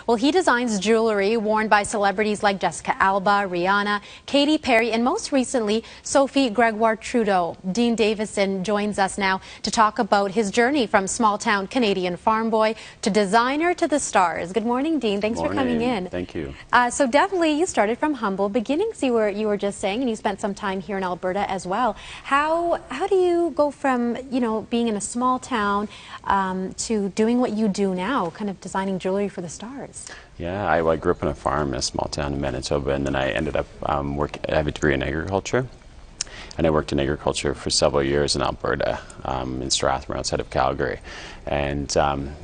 Well, he designs jewelry worn by celebrities like Jessica Alba, Rihanna, Katy Perry, and most recently, Sophie Trudeau. Dean Davidson joins us now to talk about his journey from small-town Canadian farm boy to designer to the stars. Good morning, Dean. Thanks for coming in. Thank you. So definitely, you started from humble beginnings. You were just saying, and you spent some time here in Alberta as well. How do you go from being in a small town to doing what you do now, kind of designing jewelry for the stars? Yeah, I grew up on a farm in a small town in Manitoba, and then I ended up I have a degree in agriculture. And I worked in agriculture for several years in Alberta, in Strathmore, outside of Calgary. And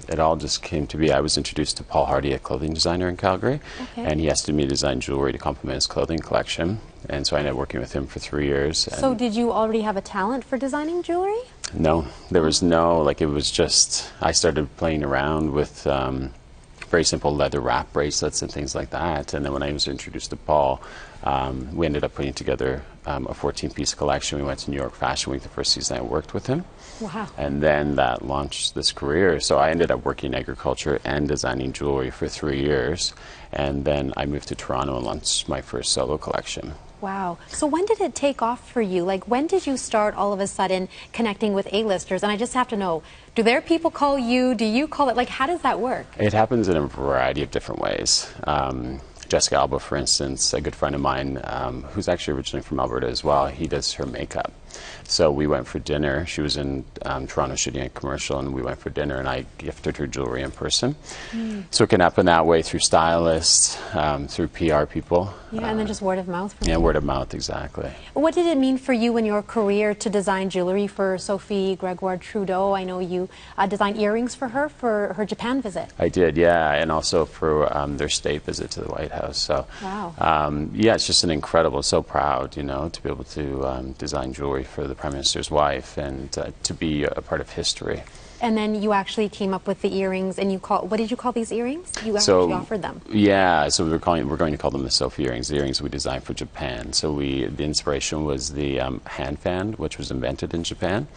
it all just came to be. I was introduced to Paul Hardy, a clothing designer in Calgary, and he asked me to design jewelry to complement his clothing collection. And so I ended up working with him for 3 years. So did you already have a talent for designing jewelry? No, there was no, it was just, I started playing around with very simple leather wrap bracelets and things like that. And then when I was introduced to Paul, we ended up putting together a 14-piece collection. We went to New York Fashion Week the first season I worked with him. Wow. And then that launched this career. So I ended up working in agriculture and designing jewelry for 3 years. And then I moved to Toronto and launched my first solo collection. Wow. So when did it take off for you? Like, when did you start all of a sudden connecting with A-listers? And I just have to know, do their people call you? Do you call it? Like, how does that work? It happens in a variety of different ways. Jessica Alba, for instance, a good friend of mine who's actually originally from Alberta as well, he does her makeup. So we went for dinner. She was in Toronto shooting a commercial, and we went for dinner, and I gifted her jewelry in person. So it can happen that way through stylists, through PR people. Yeah, and then just word of mouth. Yeah, word of mouth, exactly. What did it mean for you in your career to design jewelry for Sophie Trudeau? I know you designed earrings for her Japan visit. I did, yeah, and also for their state visit to the White House. So, wow. Yeah, it's just an incredible, so proud, to be able to design jewelry for the Prime Minister's wife and to be a part of history. And then you actually came up with the earrings, and what did you call these earrings? You actually offered them. Yeah, so we're going to call them the Sophie earrings. The earrings we designed for Japan. So the inspiration was the hand fan, which was invented in Japan.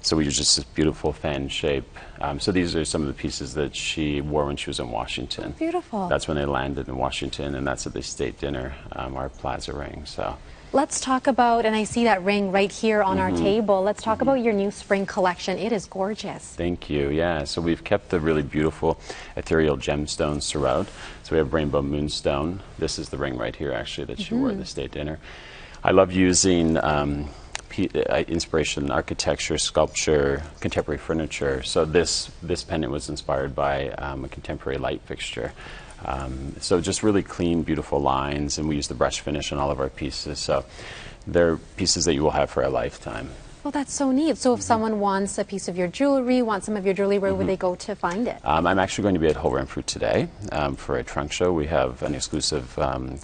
So we used just this beautiful fan shape. So these are some of the pieces that she wore when she was in Washington. Oh, beautiful. That's when they landed in Washington, and that's at the state dinner, our plaza ring. So. Let's talk about, and I see that ring right here on our table. Let's talk about your new spring collection. It is gorgeous. Thank you. Yeah, so we've kept the really beautiful ethereal gemstones throughout. So we have rainbow moonstone. This is the ring right here, actually, that she wore at the state dinner. I love using inspiration, architecture, sculpture, contemporary furniture. So this pendant was inspired by a contemporary light fixture. So just really clean, beautiful lines, and we use the brush finish on all of our pieces. So they're pieces that you will have for a lifetime. Well, that's so neat. So if someone wants a piece of your jewelry, wants some of your jewelry, where would they go to find it? I'm actually going to be at Whole Renfrew today for a trunk show. We have an exclusive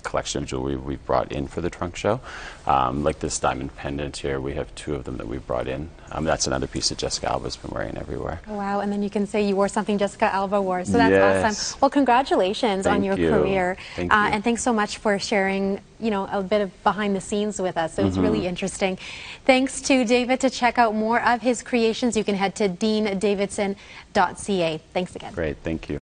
collection of jewelry we've brought in for the trunk show. Like this diamond pendant here, we have 2 of them that we've brought in. That's another piece that Jessica Alba's been wearing everywhere. Oh, wow, and then you can say you wore something Jessica Alba wore. So that's awesome. Well, congratulations on your career. Thank you. And thanks so much for sharing, a bit of behind the scenes with us. So it's really interesting. Thanks to David. To check out more of his creations, you can head to deandavidson.ca. Thanks again. Great, thank you.